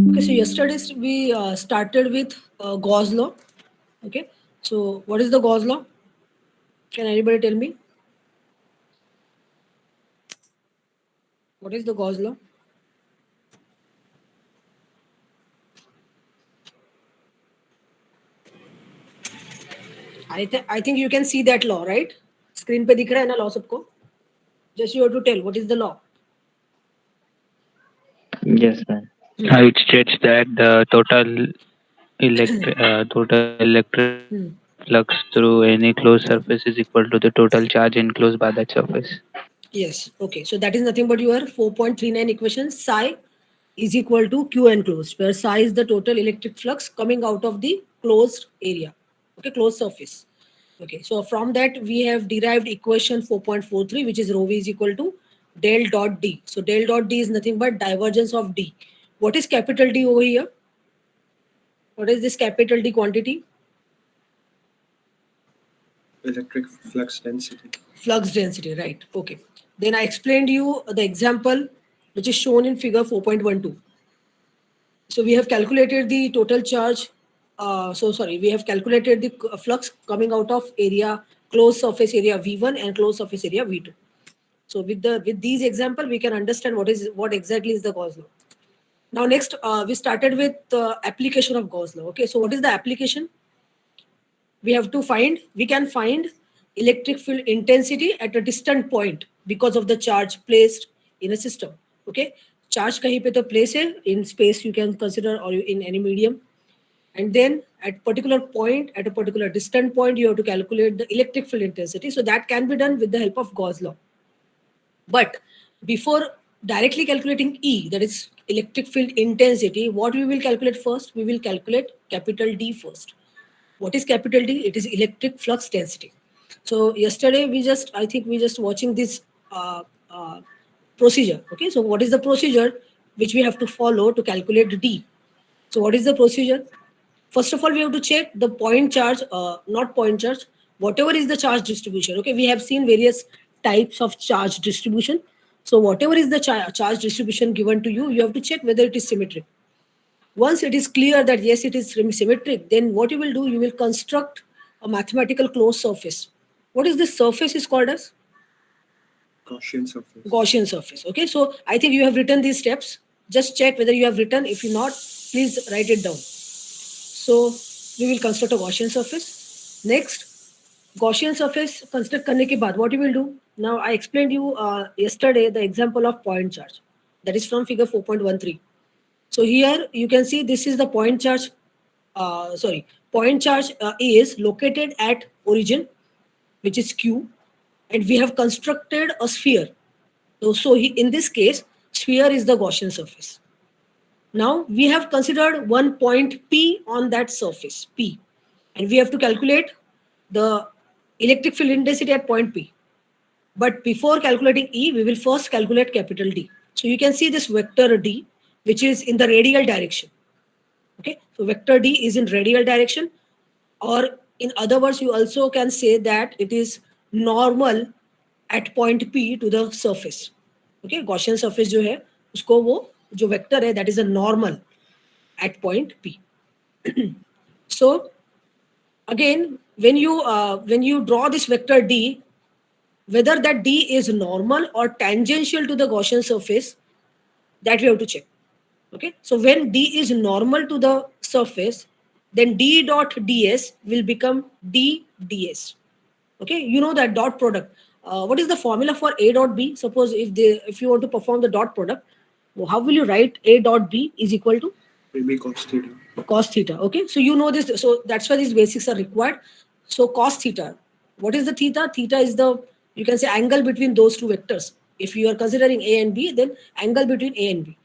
Okay, so yesterday we started with Gauss law. Okay, so what is the Gauss law? Can anybody tell me what is the Gauss law? I think you can see that law, right? Screen पे दिख रहा है ना law सबको? Just you have to tell what is the law. Yes, ma'am. Hmm. It states that the total electric Hmm. flux through any closed surface is equal to the total charge enclosed by that surface. Yes. Okay. So that is nothing but your 4.39 equation. Psi is equal to Q enclosed, where psi is the total electric flux coming out of the closed area. Okay, closed surface. Okay. So from that we have derived equation 4.43, which is rho v is equal to del dot d. So del dot d is nothing but divergence of d. What is capital D over here? What is this capital D quantity? Electric flux density. Flux density, right? Okay. Then I explained you the example which is shown in figure 4.12. So we have calculated the total charge. We have calculated the flux coming out of area, closed surface area V1 and closed surface area V2. So with these example, we can understand what exactly is the Gauss law. Now next, we started with application of Gauss law. Okay, so what is the application? We can find electric field intensity at a distant point because of the charge placed in a system. Okay, charge kahin pe to place hai in space, you can consider, or in any medium, and then at particular point, at a particular distant point, you have to calculate the electric field intensity. So that can be done with the help of Gauss law. But before directly calculating E, that is electric field intensity, what we will calculate first? We will calculate capital D first. What is capital D? It is electric flux density. So yesterday I think we just watching this procedure. Okay, so what is the procedure which we have to follow to calculate D? So what is the procedure? First of all, we have to check the point charge, not point charge, whatever is the charge distribution. Okay, we have seen various types of charge distribution. So whatever is the charge distribution given to you, you have to check whether it is symmetric. Once it is clear that yes, it is symmetric, then what you will do, you will construct a mathematical closed surface. What is this surface is called as? Gaussian surface. Gaussian surface. Okay, so I think you have written these steps. Just check whether you have written. If you not, please write it down. So we will construct a Gaussian surface. Next, Gaussian surface construct करने के बाद what you will do? Now I explained you yesterday the example of point charge. That is from figure 4.13. So here you can see this is the point charge. Point charge is located at origin, which is Q, and we have constructed a sphere. In this case, sphere is the Gaussian surface. Now we have considered one point P on that surface, P, and we have to calculate the electric field intensity at point P. But before calculating E, we will first calculate capital D. So you can see this vector D, which is in the radial direction. Okay, so vector D is in radial direction, or in other words, you also can say that it is normal at point P to the surface. Okay, Gaussian surface जो है उसको वो जो vector है, that is a normal at point P. So again, when you draw this vector D, whether that D is normal or tangential to the Gaussian surface, that we have to check. Okay, so when D is normal to the surface, then D dot ds will become D ds. Okay, you know that dot product. What is the formula for A dot B? Suppose if you want to perform the dot product, how will you write A dot B is equal to? Will be cos theta. Cos theta. Okay, so you know this. So that's why these basics are required. So cos theta. What is the theta? Theta is the, you can say, angle between those two vectors. If you are considering A and B, then angle between A and B.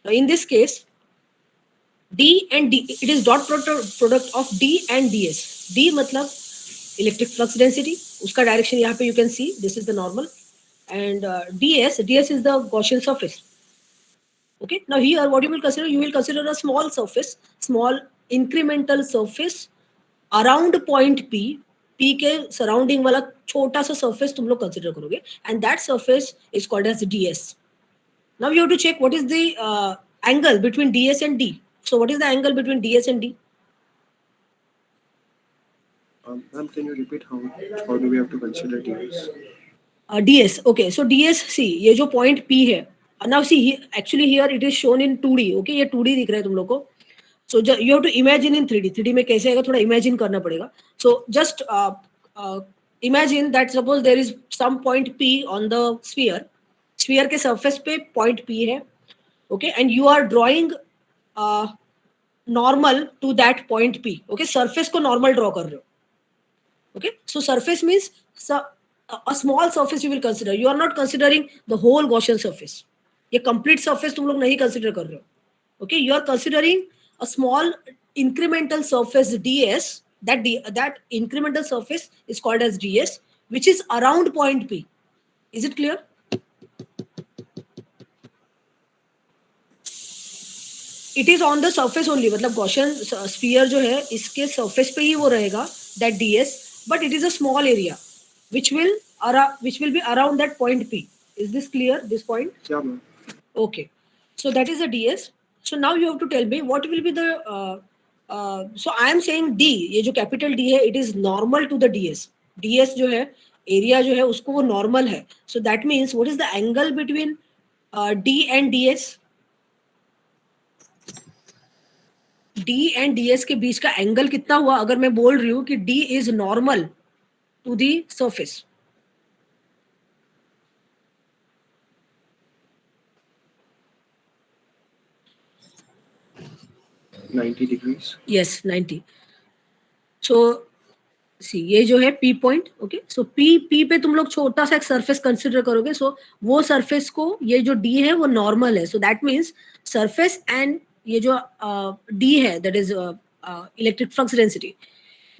Now in this case, D and D, it is dot product of D and ds. D matlab electric flux density. Uska direction यहाँ पे you can see. This is the normal. And ds is the Gaussian surface. Okay, now here what you will consider? You will consider a small surface, small incremental surface around point P. P के surrounding वाला छोटा सा surface तुम लोग consider करोगे, and that surface is called as ds. Now you have to check what is the angle between ds and d. So what is the angle between ds and d? Ma'am, can you repeat how do we have to consider ds? ds, okay, so ds, see ये जो point p है, now see actually here it is shown in 2D, okay, ये 2D दिख रहा है तुम लोग को. So you have to imagine in 3D. 3D में कैसे आएगा थोड़ा imagine करना पड़ेगा. So just imagine that suppose there is some point P on the sphere. Sphere के surface पे point P है. Okay, and you are drawing normal to that point P. Okay, surface को normal draw कर रहे हो. Okay, so surface means a small surface you will consider. You are not considering the whole Gaussian surface. ये complete surface तुम लोग नहीं consider कर रहे हो. Okay, you are considering a small incremental surface ds. That incremental surface is called as ds, which is around point P. Is it clear? It is on the surface only. मतलब Gaussian sphere जो है इसके surface पे ही वो रहेगा that ds, but it is a small area which will be around that point P. Is this clear? This point? Yeah, ma'am. Okay, so that is the ds. So now you have to tell me what will be the so I am saying d, ये जो capital D है, it is normal to the ds. ds जो है area जो है उसको वो normal है. So that means what is the angle between d and ds? d and ds के बीच का एंगल कितना हुआ अगर मैं बोल रही हूँ कि d is normal to the surface? $90 degrees. Yes, 90. So सी ये जो है P पॉइंट. ओके, सो P पे तुम लोग छोटा सा एक सरफेस कंसिडर करोगे. सो वो सरफेस को ये जो D है वो नॉर्मल है. So that means surface and ये जो D है that is electric flux density,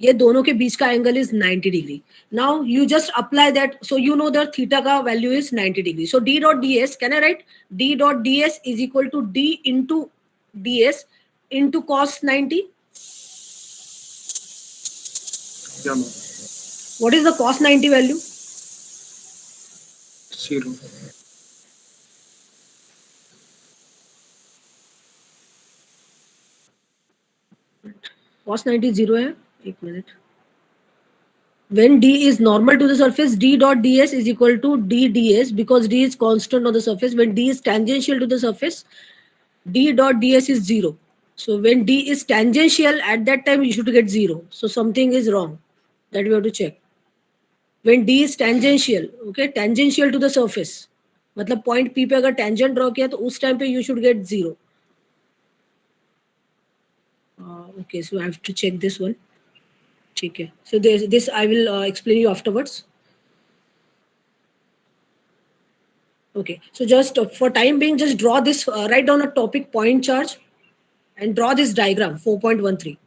ये दोनों के बीच का angle is 90 degree. Now you just apply that. So you know that theta का value is 90 degree. So D dot ds, can I write D dot ds is equal to D into ds into cos 90. Yeah, ma'am. What is the cos 90 value? 0. Cos 90 0 है. एक minute. When D is normal to the surface, D dot ds is equal to D ds because D is constant on the surface. When D is tangential to the surface, D dot ds is 0. So when D is tangential, at that time you should get 0. So something is wrong. That we have to check. When D is tangential, okay, tangential to the surface, मतलब point P पे अगर tangent draw किया तो उस time पे you should get 0. Okay, so I have to check this one. ठीक है. So this I will explain you afterwards. Okay, so just for time being, just draw this, write down a topic point charge and draw this diagram 4.13.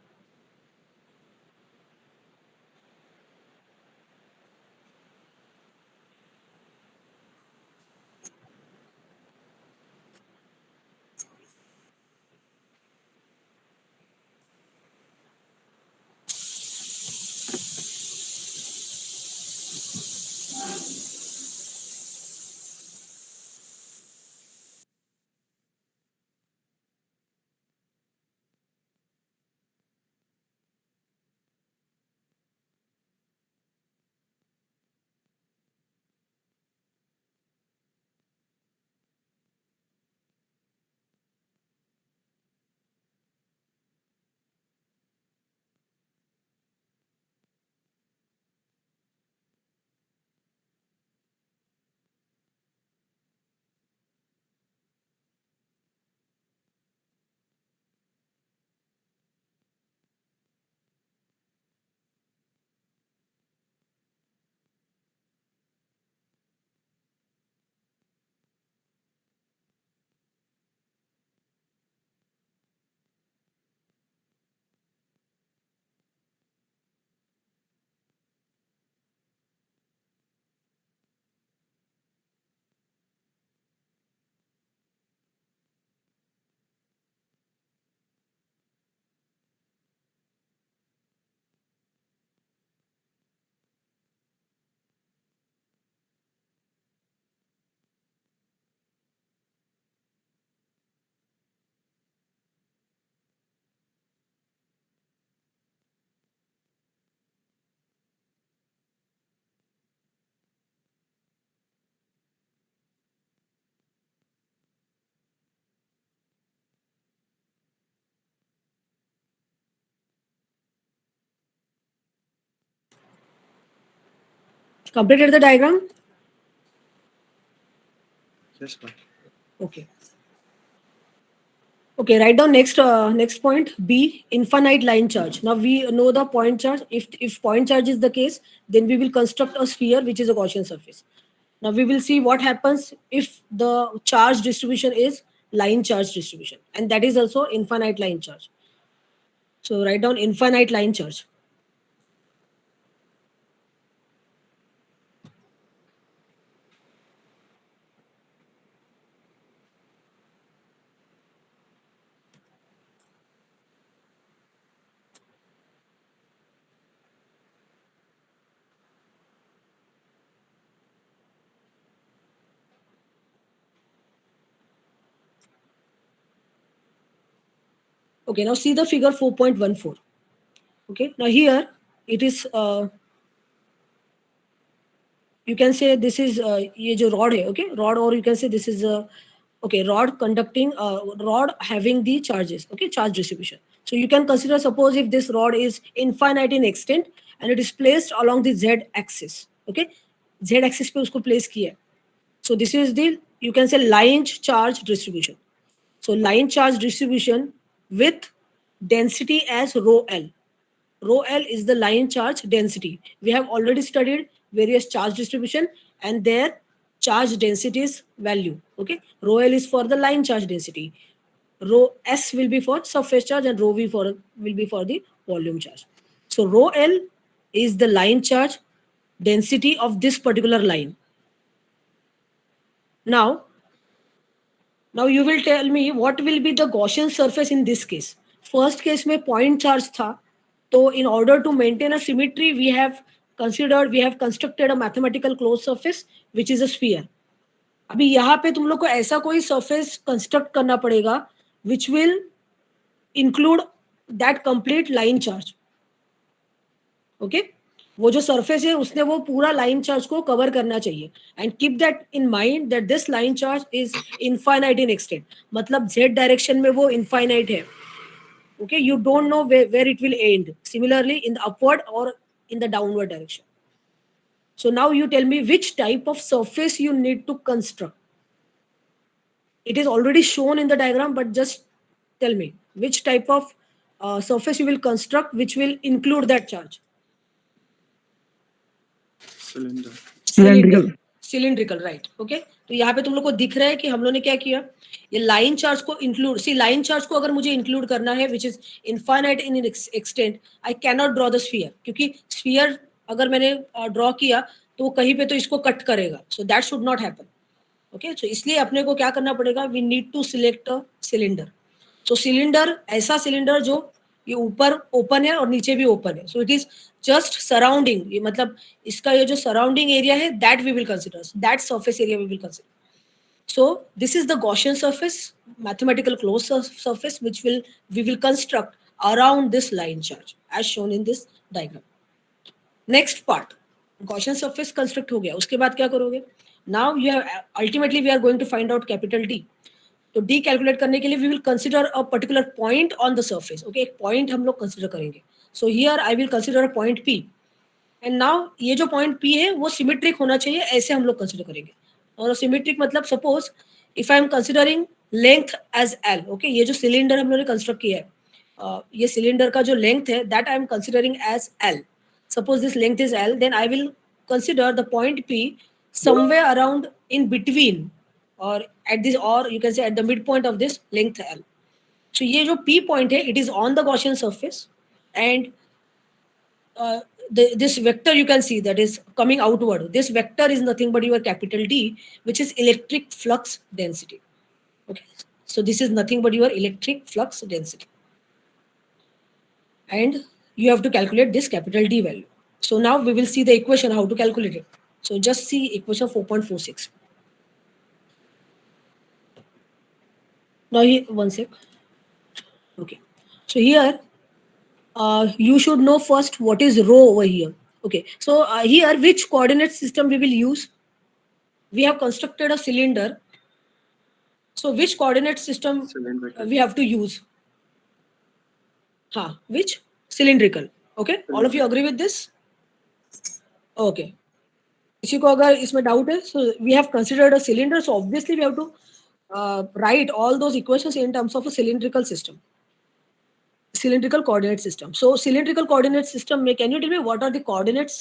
Completed the diagram? Yes, ma'am. Okay. Okay, write down next point B, infinite line charge. Now we know the point charge. If point charge is the case, then we will construct a sphere which is a Gaussian surface. Now we will see what happens if the charge distribution is line charge distribution, and that is also infinite line charge. So write down infinite line charge. Okay, now see the figure 4.14. Okay, now here it is you can say this is ये जो rod है, okay, rod, or you can say this is okay, rod conducting rod having the charges, okay, charge distribution. So you can consider, suppose if this rod is infinite in extent and it is placed along the z axis, okay, z axis पे उसको place किया है. So this is the, you can say, line charge distribution. So line charge distribution with density as rho L. Rho L is the line charge density. We have already studied various charge distribution and their charge densities value. Okay, rho L is for the line charge density. Rho S will be for surface charge and rho V will be for the volume charge. So rho L is the line charge density of this particular line. Now you will tell me what will be the Gaussian surface in this case. First case में point charge था, तो in order to maintain a symmetry we have constructed a mathematical closed surface which is a sphere. अभी यहाँ पे तुम लोग को ऐसा कोई surface construct करना पड़ेगा which will include that complete line charge. Okay, वो जो सरफेस है उसने वो पूरा लाइन चार्ज को कवर करना चाहिए. And keep that in mind that this line charge is infinite in extent. मतलब जेड डायरेक्शन में वो इनफाइनाइट है. Okay, you don't know where it will end. Similarly in the upward और in the downward direction. So now you tell me which type of surface you need to construct. It is already shown in the diagram, but just tell me which type of surface you will construct which will include that charge. Cylinder. Cylindrical, right. Okay, तो यहाँ पे तुम लोग को दिख रहा है कि हम लोग ने क्या किया, ये लाइन चार्ज को इंक्लूड. सी लाइन चार्ज को अगर मुझे इंक्लूड करना है which is infinite in extent, I can not draw the sphere, क्योंकि स्फीयर अगर मैंने ड्रॉ किया तो वो कहीं पे तो इसको कट करेगा. So that should not happen. Okay, तो इसलिए अपने को क्या करना पड़ेगा, we need to select a cylinder. So cylinder, ऐसा सिलेंडर जो ये ऊपर ओपन है और नीचे भी ओपन है. So it is just surrounding, ये मतलब इसका ये जो सराउंडिंग एरिया है that we will consider, that surface area we will consider. So this is the Gaussian surface, mathematical closed surface, which we will construct around this line charge as shown in this diagram. Next part, Gaussian surface construct हो गया. उसके बाद क्या करोगे? Now you have, ultimately we are going to find out capital D. तो D calculate करने के लिए we will consider a particular point on the surface. Okay, एक point हम लोग consider करेंगे. So here I will consider a point P. And now ये जो point P है वो सिमेट्रिक होना चाहिए, ऐसे हम लोग कंसिडर करेंगे. और सिमेट्रिक मतलब suppose if I am considering length as L. Okay, ये जो सिलेंडर हम लोगों ने कंस्ट्रक्ट किया है, ये सिलेंडर का जो लेंथ है that I am considering as L. Suppose this length is L, then I will consider the point P somewhere around in between और एट दिस, और you can say at the mid point of this length L. So ये जो P point है it is on the Gaussian surface and this vector you can see that is coming outward. This vector is nothing but your capital D, which is electric flux density. Okay, so this is nothing but your electric flux density, and you have to calculate this capital D value. So now we will see the equation how to calculate it. So just see equation 4.46. Now here, one sec. Okay, so here you should know first what is rho over here. Okay, so here which coordinate system we will use? We have constructed a cylinder. So which coordinate system we have to use? Which? Cylindrical. Okay, all of you agree with this? Okay. किसी को अगर इसमें doubt है, so we have considered a cylinder, so obviously we have to write all those equations in terms of a cylindrical system, cylindrical coordinate system. So cylindrical coordinate system में can you tell me what are the coordinates?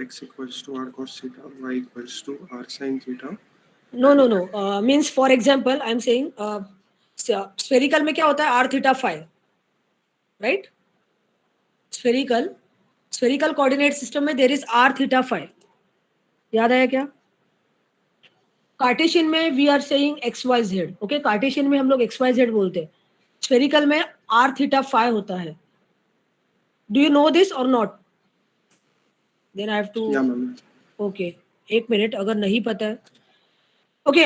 X equals to r cos theta, y equals to r sin theta. No. Means for example, I'm saying spherical में क्या होता है, r theta phi, right? Spherical coordinate system में there is r theta phi. याद आया क्या? Cartesian में we are saying x Y z. Okay, Cartesian में हम लोग एक्स वाई जेड बोलते हैं. स्फेरिकल में आर थीटा फाई होता है. डू यू नो दिस और not? Then I have to. Yeah, ma'am. Okay, एक मिनट, अगर नहीं पता है. ओके,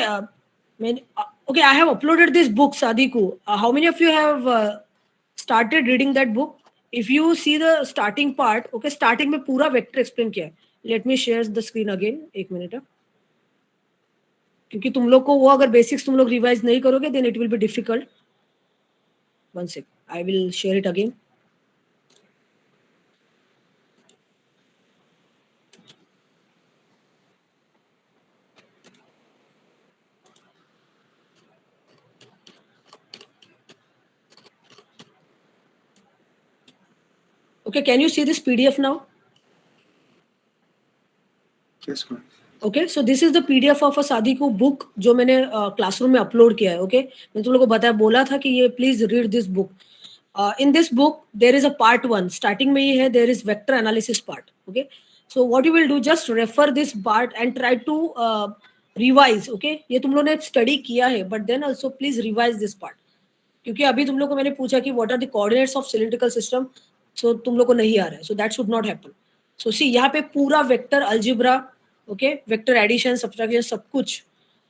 मैंने okay, I have uploaded this book Sadiku. How many of you have started reading that book? If you see the starting part, okay, starting में पूरा vector explain किया है. Let me share the screen again, एक minute. क्योंकि तुम लोग को वो अगर बेसिक्स तुम लोग रिवाइज नहीं करोगे then it will be difficult. One sec, I will share it again. Okay, can you see this PDF now? Yes, ma'am. Okay, so this is the PDF of a सादिकू book जो मैंने classroom में upload किया है. Okay, मैं तुम लोगों को बताया, बोला था कि ये please read this book. In this book there is a part 1, starting में ये है, there is vector analysis part. Okay, so what you will do, just refer this part and try to revise. Okay, ये तुम लोगों ने study किया है, but then also please revise this part. क्योंकि अभी तुम लोग को मैंने पूछा कि what are the coordinates of cylindrical system, सो तुम लोग को नहीं आ रहा है, so that should not happen. So see, यहाँ पे पूरा vector algebra, okay, vector addition, subtraction, सब कुछ.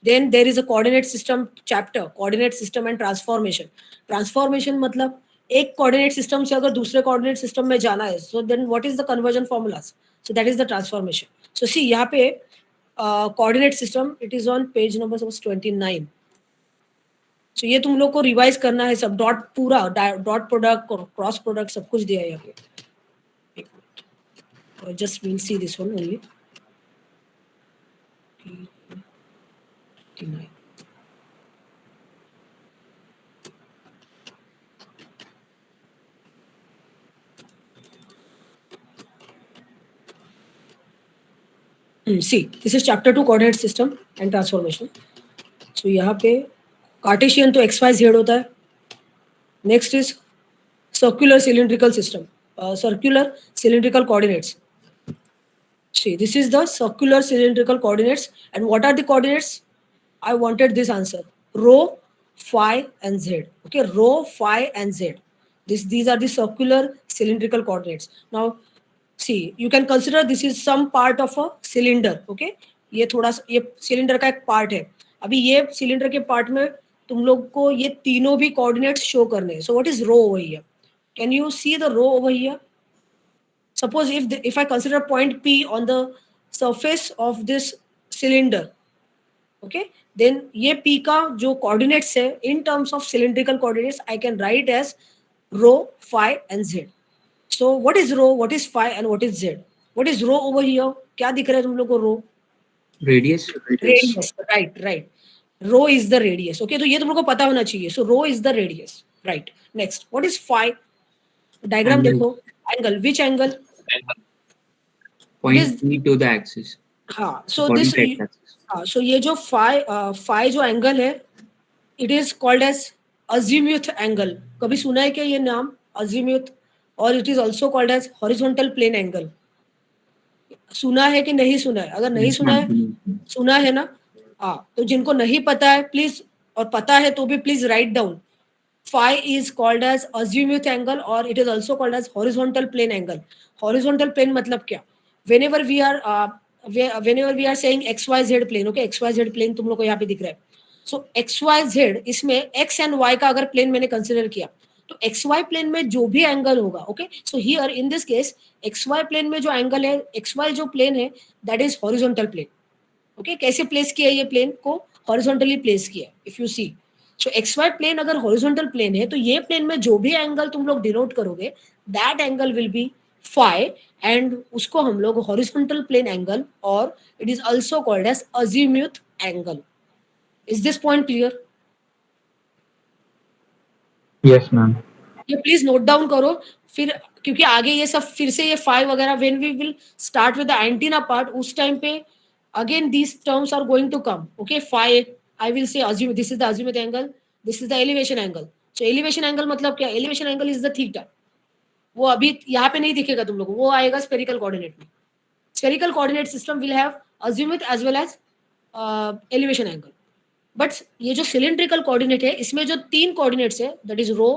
Then there is a coordinate system chapter, coordinate system and transformation. Transformation मतलब एक कोऑर्डिनेट सिस्टम से अगर दूसरे कोऑर्डिनेट सिस्टम में जाना है, so then what is the conversion formulas, so that is the transformation. So see, यहाँ पे coordinate system, it is on page number 29. तो ये तुम लोग को रिवाइज करना है सब. डॉट पूरा डॉट प्रोडक्ट और क्रॉस प्रोडक्ट सब कुछ दिया है यहाँ पे. Just will see this one only. See, this is chapter 2 coordinate system and transformation. So यहाँ पे कार्टेशियन तो एक्स वाई जेड होता है. Next is circular cylindrical system, circular cylindrical coordinates. See, this is the circular cylindrical coordinates. And what are the coordinates? I wanted this answer: rho, phi, and z. Okay, rho, phi, and z. These are the circular cylindrical coordinates. Now, see, you can consider this is some part of a cylinder. Okay, ये थोड़ा सा ये cylinder का एक part है. अभी ये cylinder के पार्ट में तुम लोग को ये तीनों भी कोऑर्डिनेट्स शो करने हैं. So what is rho over here? Can you see the row over here? Suppose if I consider point P on the surface of this cylinder, okay, then ये P का जो coordinates है in terms of cylindrical coordinates, I can write as rho, phi, and z. So what is rho, what is phi, and what is z? What is rho over here? क्या दिख रहा है तुम लोग को? rho? Radius. Radius. Right. Rho is the radius. Okay, तो ये तुम लोग को पता होना चाहिए. So rho is the radius. Right. Next, what is phi? Diagram देखो. Angle, which angle? Point P to the axis. हाँ, सो दिस, हाँ, सो ये जो फाई जो एंगल है, it is called as azimuth angle. कभी सुना है क्या ये नाम, अजीम्यूथ? और it is also called as horizontal plane angle. सुना है कि नहीं सुना है? अगर नहीं सुना है, सुना है ना? हाँ, तो जिनको नहीं पता है प्लीज, और पता है तो भी please write down. Phi is called as azimuth angle, or it is also called as horizontal plane angle. Horizontal plane मतलब क्या? Whenever we are saying XYZ plane, okay, XYZ plane तुम लोग को यहाँ पे दिख रहा है. So XYZ, इसमें X and Y का अगर प्लेन मैंने कंसिडर किया, तो XY प्लेन में जो भी एंगल होगा, okay, so here in this case XY plane में जो एंगल है, XY जो प्लेन है, that is horizontal plane. Okay, कैसे प्लेस किया ये प्लेन को? हॉरिजॉन्टली प्लेस किया. If you see, so XY plane अगर हॉरिजॉन्टल प्लेन है, तो ये प्लेन में जो भी एंगल तुम लोग डिनोट करोगे, that angle will be phi, and उसको हम लोग हॉरिजॉन्टल प्लेन एंगल, और it is also called as azimuth angle. Is this point clear? Yes, ma'am. ये प्लीज नोट डाउन करो, फिर क्योंकि आगे ये सब फिर से ये फाइव वगैरह when we will start with the antenna part, उस टाइम पे again these terms are going to come. Okay, phi I will say assume this is the azimuth angle, this is the elevation angle. So elevation angle मतलब क्या? Elevation angle is the theta. वो अभी यहाँ पे नहीं दिखेगा तुम लोगों को, वो आएगा स्फेरिकल कोऑर्डिनेट में. Spherical coordinate system will have azimuth as well as elevation angle. But ये जो सिलिंड्रिकल कोऑर्डिनेट है, इसमें जो तीन कोऑर्डिनेट्स है, that is rho,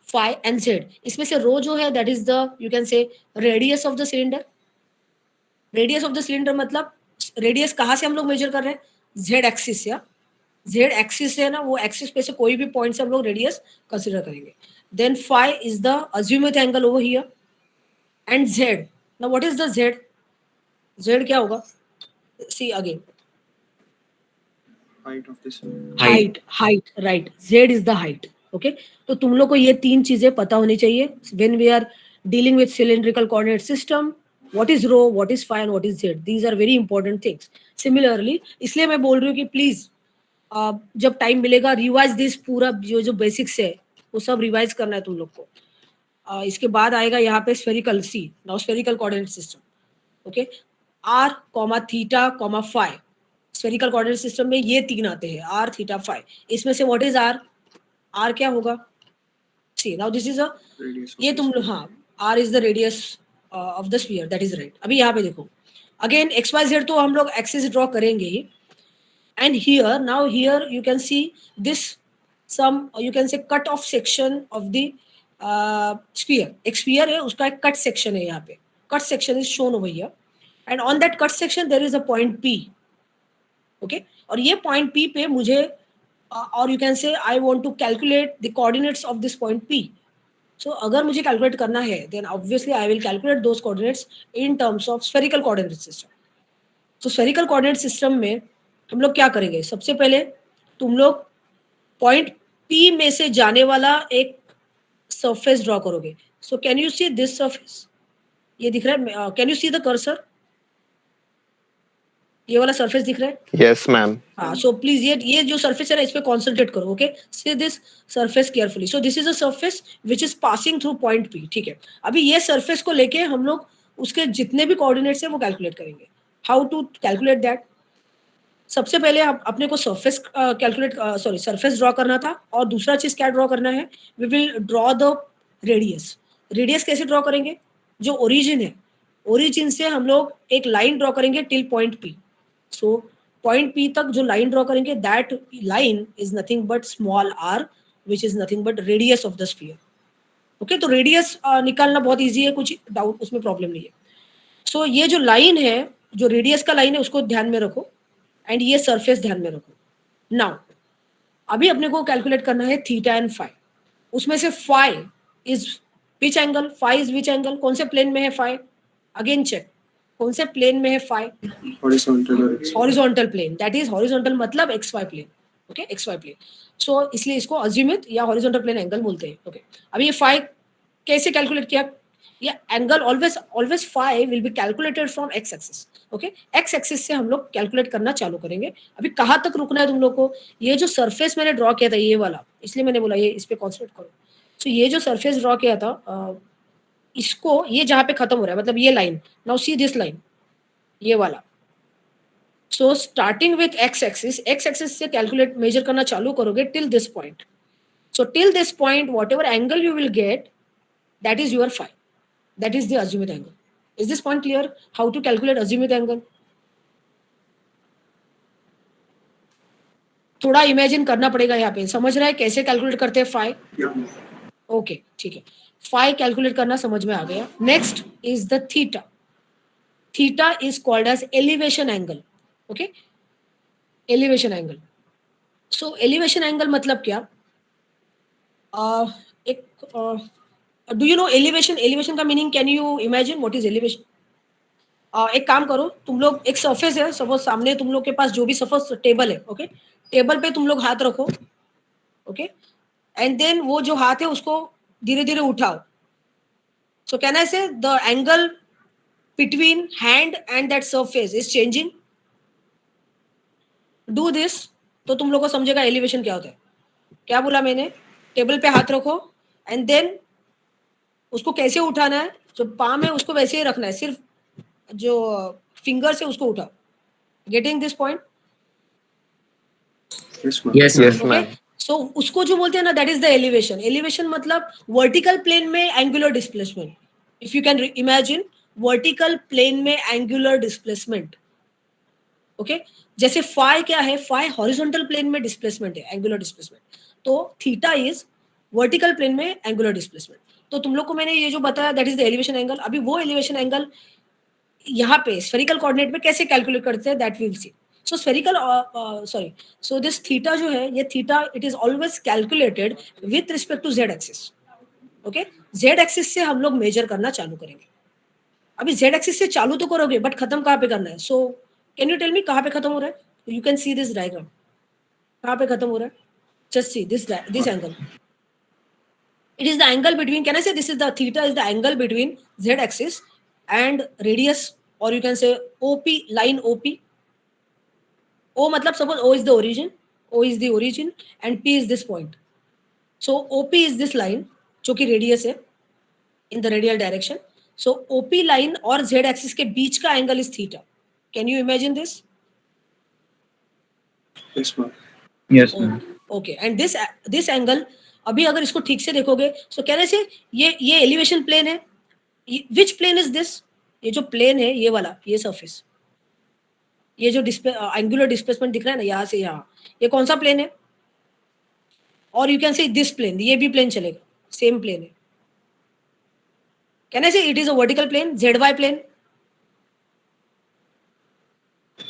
phi and z. इसमें से रो जो है that is the, you can say, radius of the cylinder. Radius of the cylinder मतलब रेडियस कहाँ से हम लोग मेजर कर रहे हैं? जेड एक्सिस, या जेड एक्सिस है ना, वो एक्सिस पे से कोई भी पॉइंट से हम लोग रेडियस कंसिडर करेंगे. Then phi is the azimuth angle over here, and Z. Now what is the Z? Z क्या होगा? See again, Height of this. Height, right. Z is the height. Okay, तो तुम लोग को ये तीन चीजें पता होनी चाहिए when we are dealing with cylindrical coordinate system. What is rho, what is phi and what is z. These are very important things. Similarly इसलिए मैं बोल रही हूँ कि प्लीज जब टाइम मिलेगा रिवाइज दिस, पूरा जो बेसिक्स है वो सब रिवाइज करना है तुम लोग को. इसके बाद आएगा यहाँ पे spherical, see now spherical coordinate system. Okay, R comma theta comma phi. Spherical coordinate system में ये तीन आते हैं, आर थीटा फाई. इसमें से व्हाट इज आर? आर क्या होगा? See now this is a, Radius of ये the तुम लोग, sphere. हाँ, R is the radius of the sphere, that is right. अभी यहाँ पे देखो, अगेन एक्स वाई जेड तो हम लोग एक्सिस ड्रॉ करेंगे ही. And here, now here you can see this some, you can say cut off section of the sphere. एक स्फीयर है, उसका एक कट सेक्शन है यहाँ पे. Cut section is shown over here, and on that cut section there is a point P. Okay, और ये point P पे मुझे, और you can say I want to calculate the coordinates of this point P. So अगर मुझे calculate करना है, then obviously I will calculate those coordinates in terms of spherical coordinate system. तो स्फेरिकल कोऑर्डिनेट सिस्टम में हम लोग क्या करेंगे? सबसे पहले तुम लोग पॉइंट पी में से जाने वाला एक सरफेस ड्रॉ करोगे. सो can you see this surface? ये दिख रहा है? Can you see the cursor? ये वाला सरफेस दिख रहा है? Yes, ma'am. हाँ, सो प्लीज ये जो सरफेस है ना, इस पे कॉन्सेंट्रेट करो. Okay, see this surface carefully. So this is a surface which is passing through point P. ठीक है, अभी ये सरफेस को लेके हम लोग उसके जितने भी कोऑर्डिनेट्स है वो कैलकुलेट करेंगे. How to calculate that? सबसे पहले अपने को surface calculate, sorry, surface draw करना था, और दूसरा चीज क्या ड्रॉ करना है? We will draw the radius. Radius कैसे ड्रॉ करेंगे? जो ओरिजिन है, ओरिजिन से हम लोग एक लाइन ड्रॉ करेंगे till point P. So point P तक जो लाइन ड्रॉ करेंगे, that line is nothing but small r, which is nothing but radius of the sphere. Okay, तो रेडियस निकालना बहुत इजी है, कुछ डाउट उसमें प्रॉब्लम नहीं है. सो ये जो लाइन है, जो रेडियस का लाइन है, उसको ध्यान में रखो, एंड ये सरफेस ध्यान में रखो. नाउ अभी अपने को कैलकुलेट करना है थीटा एंड फाई. उसमें से phi is which angle? Phi is which angle? कौन से प्लेन में है फाई? अगेन चेक, कौन से प्लेन में है phi? Horizontal or X. Horizontal plane. That is horizontal मतलब X Y plane. Okay, X Y plane. So इसलिए इसको अज्यूमेट या हॉरिजॉन्टल प्लेन एंगल बोलते हैं. ओके, अभी ये फाई कैसे कैलकुलेट किया? ये angle always phi will be calculated from x axis. Okay, x axis से हम लोग कैलकुलेट करना चालू करेंगे. अभी कहाँ तक रुकना है तुम लोग को? ये जो सरफेस मैंने ड्रॉ किया था, ये वाला, इसलिए मैंने बोला ये इस पे कॉन्सेंट्रेट करो. सो ये जो सरफेस ड्रॉ किया था, इसको, ये जहाँ पे खत्म हो रहा है, मतलब ये line, now see this line, ये वाला. So starting with X axis से कैलकुलेट, मेजर करना चालू करोगे till this point. So till this point whatever angle you will get, that is your phi, that is the azimuth angle. Is this point clear? How to calculate azimuth angle? थोड़ा imagine करना पड़ेगा यहाँ पे. समझ रहा है कैसे calculate करते हैं फाई? Yeah. ओके, ठीक है, फाई कैलकुलेट करना समझ में आ गया. Next is the theta. Theta is called as elevation angle. Okay, elevation angle. So elevation angle मतलब क्या? एक, do you know elevation? Elevation का meaning can you imagine what is elevation? एक काम करो, तुम लोग, एक सरफेस है सपोज सामने, तुम लोग के पास जो भी सपोज टेबल है. ओके, टेबल पे तुम लोग हाथ रखो. ओके, एंड देन वो जो हाथ है उसको धीरे धीरे उठाओ. So can I say the angle between hand and that surface is changing? Do this, तो तुम लोग को समझेगा एलिवेशन क्या होता है. क्या बोला मैंने? टेबल पे हाथ रखो एंड देन उसको कैसे उठाना है, जो पाम है उसको वैसे ही रखना है, सिर्फ जो फिंगर से उसको उठा. Getting this point? Yes, ma'am. Yes, Yes, ma'am. ma'am. So उसको जो बोलते हैं ना, that is the elevation. Elevation मतलब वर्टिकल प्लेन में angular displacement. If you can imagine vertical plane में एंगुलर डिस्प्लेसमेंट. ओके, जैसे फाई क्या है, फाई हॉरिजॉन्टल प्लेन में डिस्प्लेसमेंट है, एंगुलर डिस्प्लेसमेंट. तो थीटा इज वर्टिकल प्लेन में एंगुलर डिस्प्लेसमेंट. तो तुम लोग को मैंने ये जो बताया that is the elevation angle. अभी वो एलिवेशन एंगल यहाँ पे स्फेरिकल कोऑर्डिनेट में कैसे कैलकुलेट करते हैं that we will see. So spherical sorry, so this theta जो है, ये theta it is always calculated with respect to z axis. Okay, z axis से हम लोग मेजर करना चालू करेंगे. अभी जेड एक्सिस से चालू तो करोगे बट खत्म कहाँ पे करना है. So can you tell me कहाँ पे खत्म हो रहा है? You can see this diagram. कहाँ पे खत्म हो रहा है? Just see this angle. It is the angle between, can I say this is the theta is the angle between z axis and radius, or you can say OP, line OP. O matlab suppose O is the origin and P is this point. So OP is this line जो कि radius है in the radial direction. So OP line और z axis के बीच का angle is theta. Can you imagine this? Yes, ma'am. Yes, ma'am. Okay, and this angle, अभी अगर इसको ठीक से देखोगे, so can I say ये elevation plane है. Which plane is this? ये जो प्लेन है ये वाला, ये सरफेस, ये जो एंगुलर डिस्प्लेसमेंट दिख रहा है ना यहाँ से यहाँ, ये कौन सा प्लेन है? और you can say this plane, ये भी प्लेन चलेगा, सेम प्लेन है. Can I say it is a vertical plane, Z Y plane.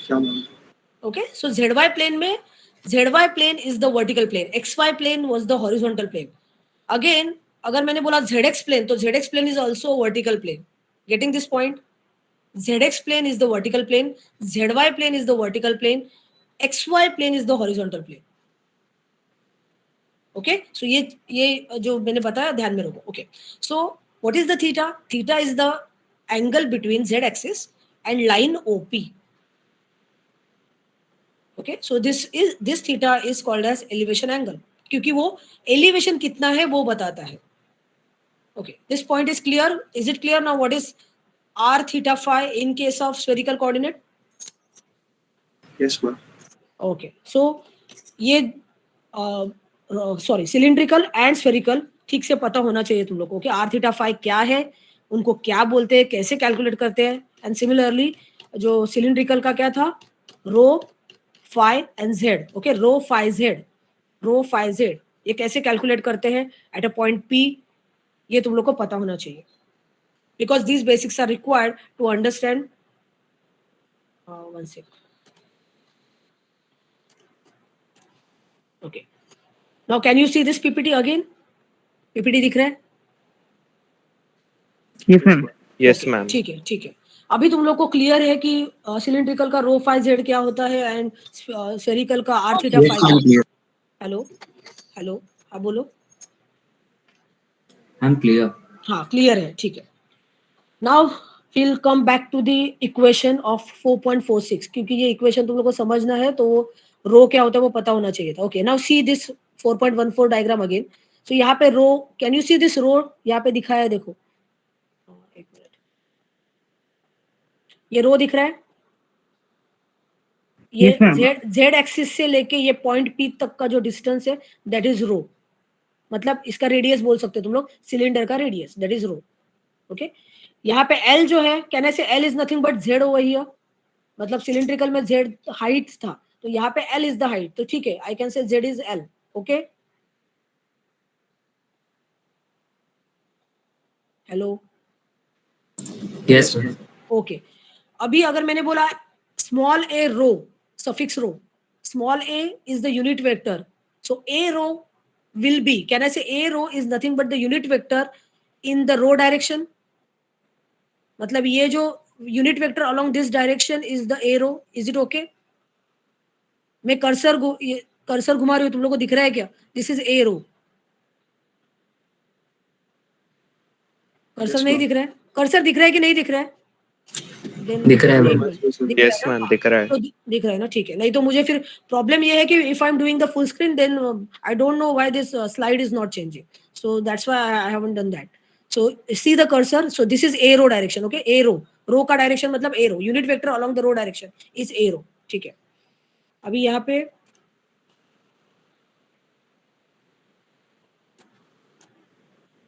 Yeah, ma'am. Okay, so Z Y plane में Z Y plane is the vertical plane, X Y plane was the horizontal plane. Again अगर मैंने बोला Z X plane, तो Z X plane is also vertical plane. Getting this point? ZX plane is the vertical plane, ZY plane is the vertical plane, XY plane is the horizontal plane. Okay, so ये जो मैंने बताया ध्यान में रखो. Okay, so what is the theta? Theta is the angle between Z axis and line OP. Okay, so this theta is called as elevation angle, क्योंकि वो elevation कितना है वो बताता है. Okay, this point is clear. Is it clear now? What is r theta phi in case of spherical coordinate? Yes, ma'am. Okay, so ये sorry cylindrical and spherical ठीक से पता होना चाहिए तुम लोग को कि आर थीटा फाई क्या है, उनको क्या बोलते हैं, कैसे कैलकुलेट करते हैं. एंड सिमिलरली जो सिलिंड्रिकल का क्या था, rho phi and Z. Okay, rho phi Z ये कैसे कैलकुलेट करते हैं एट अ पॉइंट पी, ये तुम लोग को पता होना चाहिए. Because these basics are required to understand. One second. Okay. Now, can you see this PPT again? PPT दिख रहा है? Yes, ma'am. Yes, Okay, ma'am. ठीक है. अभी तुम लोग को क्लियर है कि सिलिंड्रिकल का रो फाई जेड क्या होता है एंड स्फेरिकल का R theta Yes, phi. I'm clear. Hello, हाँ बोलो. I'm clear. हाँ क्लियर है, ठीक है. Now we'll come back to the equation of 4.46, क्योंकि ये इक्वेशन तुम लोग को समझना है तो रो क्या होता है वो पता होना चाहिए था. Okay, now see this 4.14 diagram again. So यहाँ पे rho, can you see this rho, यहाँ पे दिखाया है देखो. एक मिनट, ये रो दिख रहा है, ये Yes, ma'am. जेड एक्सिस से लेके ये पॉइंट पी तक का जो डिस्टेंस है दैट इज रो. मतलब इसका रेडियस बोल सकते हो तुम लोग, सिलेंडर का radius, that is rho. Okay, यहाँ पे एल जो है, can I say L is nothing but Z over here. मतलब सिलिंड्रिकल में जेड हाइट था, तो यहाँ पे एल इज द हाइट. तो ठीक है, I can say Z is L. Okay, hello, Yes, sir. Okay. अभी अगर मैंने बोला small a rho, suffix rho, small a is the unit vector. So a rho will be, can I say a row is nothing but the unit vector in the row direction. मतलब ये जो unit vector along this direction is the a row. is it okay? मैं cursor घुमा रही हूँ, तुम लोग को दिख रहा है क्या? This is a row. Cursor Yes, नहीं ma'am. दिख रहा है? कर्सर दिख रहा है कि नहीं दिख रहा है? Then दिख रहा है, एक ma'am. मिनट, दिख रहा Yes, है ना? ma'am. दिख रहा है. तो दिख रहा है ना, ठीक है। नहीं तो मुझे फिर प्रॉब्लम ये है कि if I am doing the full screen then I don't know why this slide is not changing, so that's why I haven't done that. So see the cursor, so this is a rho direction, okay, a rho, rho का direction मतलब a rho, unit vector along the rho direction is a rho, ठीक है। अभी यहाँ पे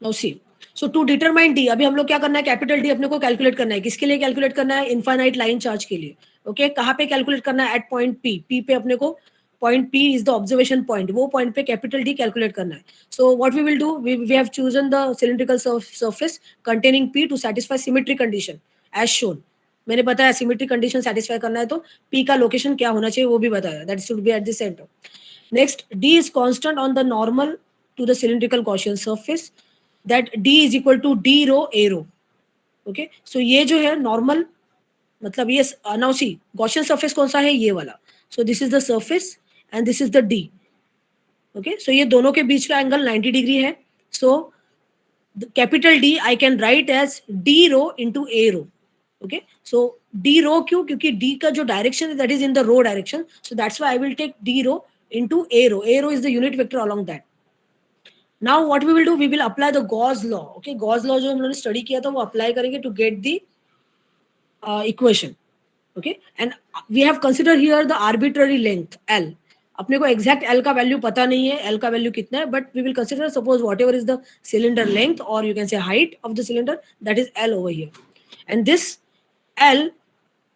now see, so to determine D, अभी हम लोग क्या करना है, कैपिटल डी अपने को कैलकुलेट करना है, किसके लिए कैलकुलेट करना है, इनफाइनाइट लाइन चार्ज के लिए, ओके। कहाँ पे कैलकुलेट करना है, एट पॉइंट पी, पी पे अपने को, point P is the observation point, वो पॉइंट पे कैपिटल डी कैलकुलेट करना है। So what we will do, we have chosen the cylindrical surface containing P to satisfy symmetry condition as shown. मैंने बताया symmetry condition satisfy करना है तो P का लोकेशन क्या होना चाहिए वो भी बताया, that should be at the centre. Next, D is constant on the normal to the cylindrical Gaussian surface, that d is equal to D rho a rho, okay. So ये जो है नॉर्मल, मतलब ये नाउ सी गॉसियन सरफेस कौन सा है, ये वाला, so this is the surface and this is the d, okay. So ये दोनों के बीच का एंगल 90 डिग्री है, so capital D I can write as D rho into a rho, okay. So D rho क्यों, क्योंकि d का जो डायरेक्शन है that is in the rho direction, so that's why I will take D rho into a rho is the unit vector along that. Now what we will do, we will apply the Gauss law, okay, Gauss law जो हम लोगों ने study किया था वो apply करेंगे to get the equation, okay, and we have considered here the arbitrary length L। अपने को exact L का वैल्यू पता नहीं है, L का वैल्यू कितना है, but we will consider suppose whatever is the cylinder length or you can say height of the cylinder, that is L over here, and this L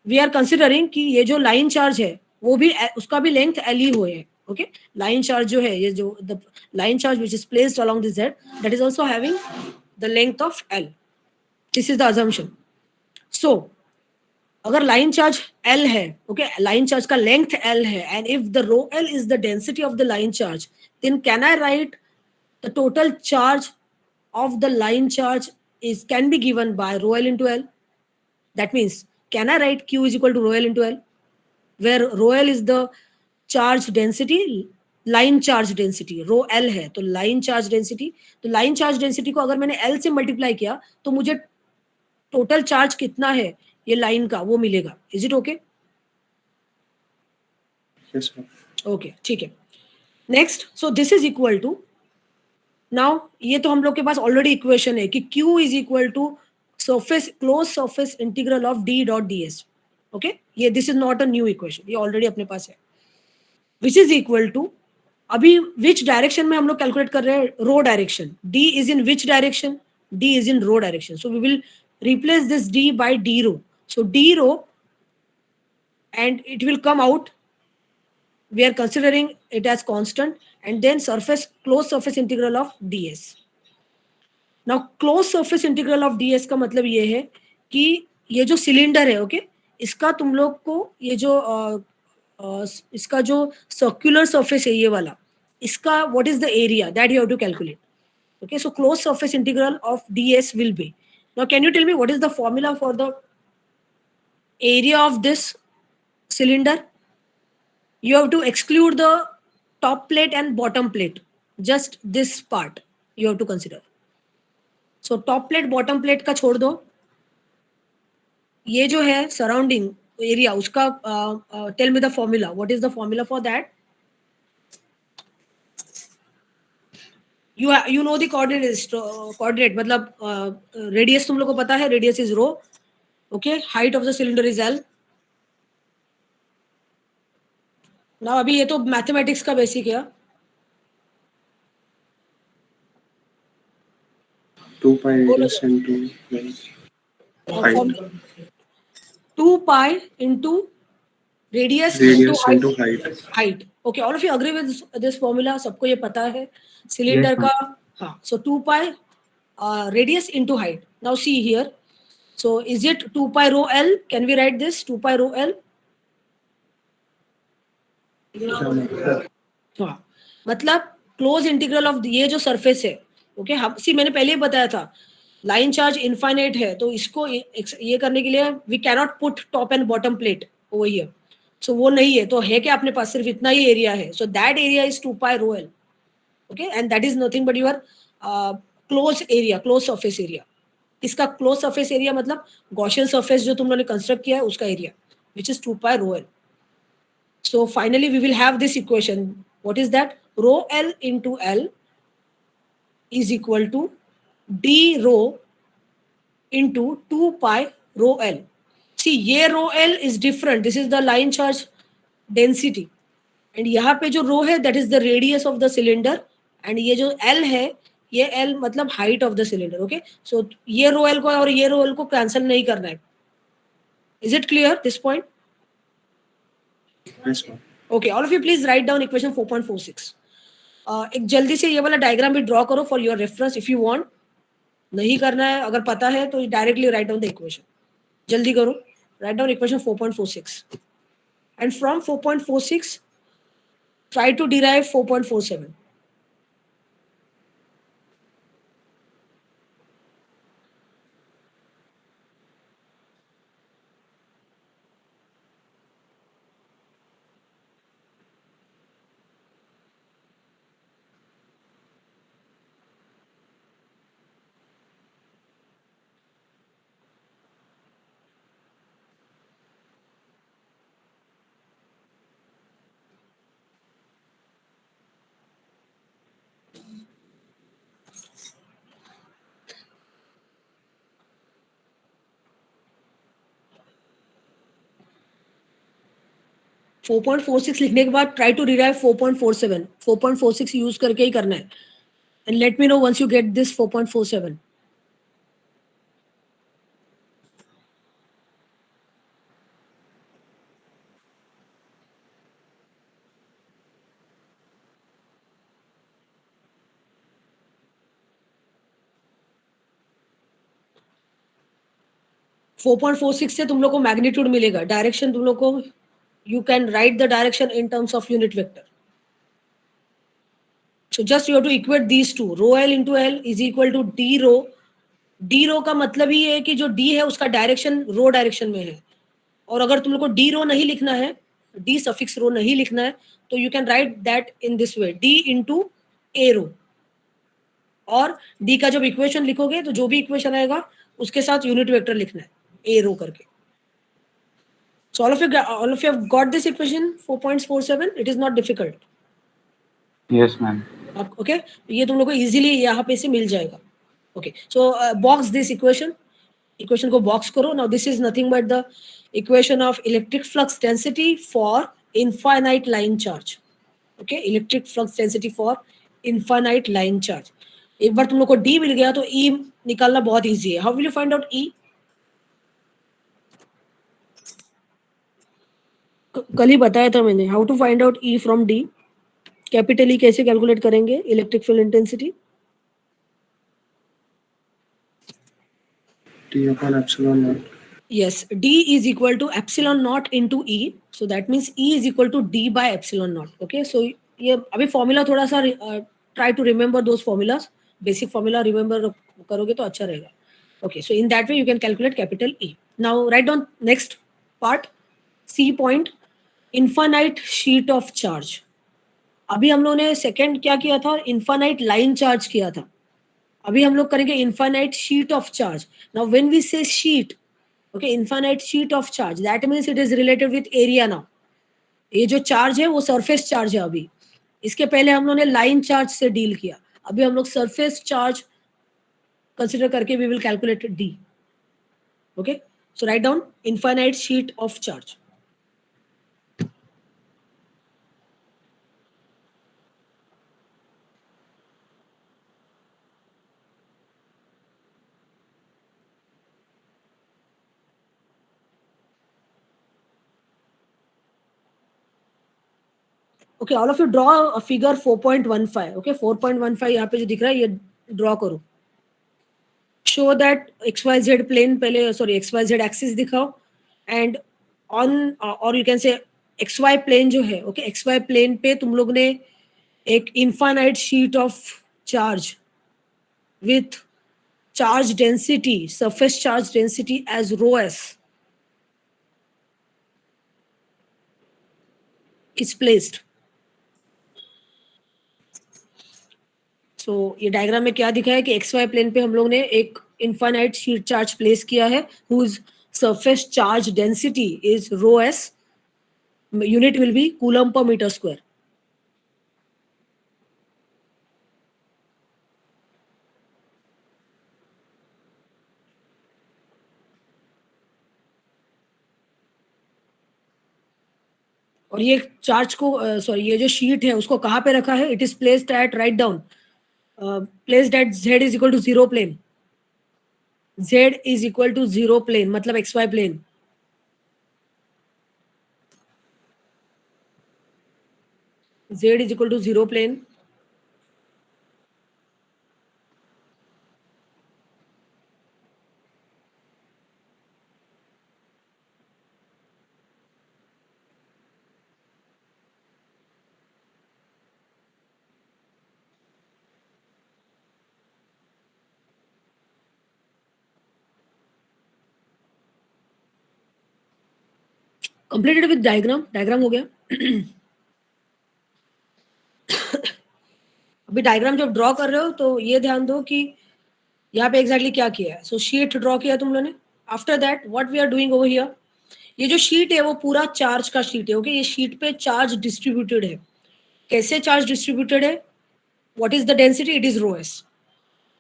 we are considering कि ये जो line charge है वो भी उसका भी length L ही हुए है, ओके। लाइन चार्ज जो है, ये जो the line charge which is placed along this Z, that is also having the length of L, this is the assumption. So अगर लाइन चार्ज L है, ओके, लाइन चार्ज का लेंथ L है, and if the rho L is the density of the line charge, then can I write the total charge of the line charge is can be given by rho L into L. That means can I write Q is equal to rho L into L, where rho L is the charge density, line charge density, rho L है तो line charge density, तो line charge density को अगर मैंने L से multiply किया तो मुझे टोटल चार्ज कितना है ये लाइन का वो मिलेगा। Is it okay? Yes, ma'am. Okay, ठीक है। Next, so this is equal to, now ये तो हम लोग के पास ऑलरेडी इक्वेशन है कि Q is equal to surface, close surface integral of D dot ds, okay. ये this is not a new equation, ये ऑलरेडी अपने पास है, विच इज इक्वल टू, अभी विच डायरेक्शन में हम लोग कैलकुलेट कर रहे हैं, rho direction, D is in which direction, D is in rho direction, so we will replace this D by D rho, so D rho and it will come out, we are considering it as constant, and then surface, closed surface integral of ds। now closed surface integral of ds का मतलब ये है कि ये जो cylinder है, okay, इसका तुम लोग को ये जो इसका जो सर्कुलर सरफेस है ये वाला, इसका what is the area that you have to calculate, okay। so closed surface integral of ds will be, now can you tell me what is the formula for the area of this cylinder? You have to exclude the top plate and bottom plate, just this part you have to consider। so top plate bottom plate का छोड़ दो, ये जो है surrounding area उसका tell me the formula, what is the formula for that? you know the coordinates, coordinate मतलब radius तुम लोग को पता है, radius is rho, okay, height of the cylinder is L। now अभी ये तो मैथमेटिक्स का बेसिक है, 2 pi radius into length. Height. 2 pi into radius Radius into into height. height, okay, all of you agree with this formula, सबको ये पता है cylinder Yes, का, हाँ। so 2 pi radius into height, now see here, so is it 2 pi rho L, can we write this 2 pi rho L? हाँ, मतलब close integral of ये जो सरफेस है, ओके, हम सी मैंने पहले ही बताया था लाइन चार्ज इनफाइनाइट है, तो इसको ये करने के लिए we can not put top and bottom plate over here, so वो नहीं है, तो है क्या अपने पास, सिर्फ इतना ही एरिया है, so that area is 2 pi rho L, okay, and that is nothing but your close area, close surface area, इसका क्लोज सरफेस एरिया मतलब गॉसियन सरफेस जो तुम लोगों ने कंस्ट्रक्ट किया है उसका area, which is 2 pi rho l. So finally we will have this equation. What is that? Rho l into l is equal to d rho into 2 pi rho l. See, ये rho l is different. This is the line charge density. And यहाँ पे जो rho है that is the radius of the cylinder. And ये जो l है ये l मतलब height of the cylinder. Okay. So ये rho l को और ये rho l को cancel नहीं करना है. Is it clear this point? Yes, ma'am. Okay. All of you please write down equation 4.46. एक जल्दी से ये वाला डायग्राम भी ड्रॉ करो for your reference if you want. नहीं करना है अगर पता है तो directly write down the equation. जल्दी करो. Write down equation 4.46. And from 4.46, try to derive 4.47. Four point 4.46 लिखने के बाद ट्राई टू डिराइव 4.47. 4.46 यूज करके ही करना है. And let me know once you get this 4.47. Four point 4.46 से तुम लोग को मैग्नीट्यूड मिलेगा. डायरेक्शन तुम लोग को you can write the direction in terms of unit vector. So just you have to equate these two. Rho l into l is equal to d rho. d rho का मतलब ही है कि जो d है उसका डायरेक्शन रो direction में है. और अगर तुम लोग को d rho नहीं लिखना है, d suffix rho नहीं लिखना है, तो you can write that in this way, d into a rho. और d का जब इक्वेशन लिखोगे तो जो भी इक्वेशन आएगा उसके साथ यूनिट वेक्टर लिखना है a rho करके. So all of you have got this equation 4.47. It is not difficult. Yes, ma'am. Okay, ये तुम लोग को easily यहाँ पे से मिल जाएगा. Okay, so box this equation. Equation को box करो. Now this is nothing but the equation of electric flux density for infinite line charge. Okay, electric flux density for infinite line charge. एक बार तुम लोग को D मिल गया तो E निकालना बहुत easy है. How will you find out E? कल ही बताया था मैंने. How to find out E from D? Capital E कैसे कैलकुलेट करेंगे electric field intensity? D upon epsilon naught. Yes, D is equal to epsilon naught into E. So that means E is equal to D by epsilon naught. Okay, so ये अभी formula थोड़ा सा try to remember those formulas. Basic formula remember करोगे तो अच्छा रहेगा. Okay, so in that way you can calculate capital E. Now write down next part, C point, infinite sheet of charge. अभी हम लोगों ने सेकंड क्या किया था? इनफाइनाइट लाइन चार्ज किया था. अभी हम लोग करेंगे infinite sheet of charge. Now when we say sheet, okay, infinite sheet of charge, that means it is related with area. Now ये जो चार्ज है वो सरफेस चार्ज है. अभी इसके पहले हम लोगों ने लाइन चार्ज से डील किया. अभी हम लोग सरफेस चार्ज कंसीडर करके we will calculate D. Okay, so write down infinite sheet of charge. Okay, all of you draw a figure 4.15. Okay, 4.15 यहाँ पे जो दिख रहा है ये ड्रॉ करो. शो दैट XYZ प्लेन पहले, सॉरी XYZ एक्सिस दिखाओ. एंड ऑन और you can say XY plane जो है, ओके, XY प्लेन पे तुम लोग ने एक infinite sheet of charge with charge density, surface charge density as rho s is placed. So ये डायग्राम में क्या दिखा है कि XY प्लेन पे हम लोग ने एक इनफाइनाइट शीट चार्ज प्लेस किया है, whose surface charge density is rho s, unit will be coulomb per meter square. और ये चार्ज को सॉरी ये जो शीट है उसको कहाँ पे रखा है? It is placed at, write down, placed at z is equal to 0 plane. z is equal to 0 plane मतलब xy plane. z is equal to 0 plane. Completed with diagram. Diagram हो गया. अभी डायग्राम जब ड्रॉ कर रहे हो तो ये ध्यान दो कि यहाँ पे एग्जैक्टली क्या किया है. सो शीट ड्रॉ किया तुम लोगों ने. After that what we are doing over here, ये जो शीट है वो पूरा चार्ज का शीट है. ओके, ये शीट पे चार्ज डिस्ट्रीब्यूटेड है. कैसे चार्ज डिस्ट्रीब्यूटेड है? What is the density? It is rho S.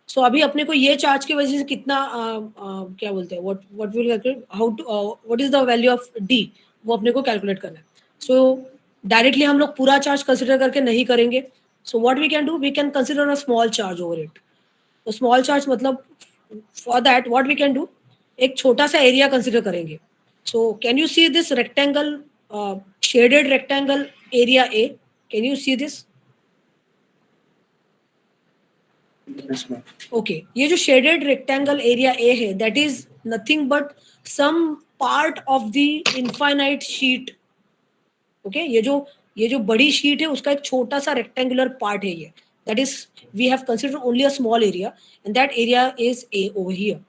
So अभी अपने को ये चार्ज की वजह से कितना क्या बोलते हैं, what will calculate, how to, what is the value of D, वो अपने को कैलकुलेट करना है. सो डायरेक्टली हम लोग पूरा चार्ज कंसिडर करके नहीं करेंगे. So what we can do, we can consider a small charge over it. तो स्मॉल चार्ज मतलब for that what we can do, एक छोटा सा एरिया कंसिडर करेंगे. So can you see this rectangle, shaded rectangle area A? Can you see this? Yes, ma'am. Okay, ये जो shaded rectangle area A है that is nothing but some part of the infinite sheet. Okay, ये जो बड़ी sheet है उसका एक छोटा सा रेक्टेंगुलर पार्ट है ये. That is we have consider only a small area and that area is A over here.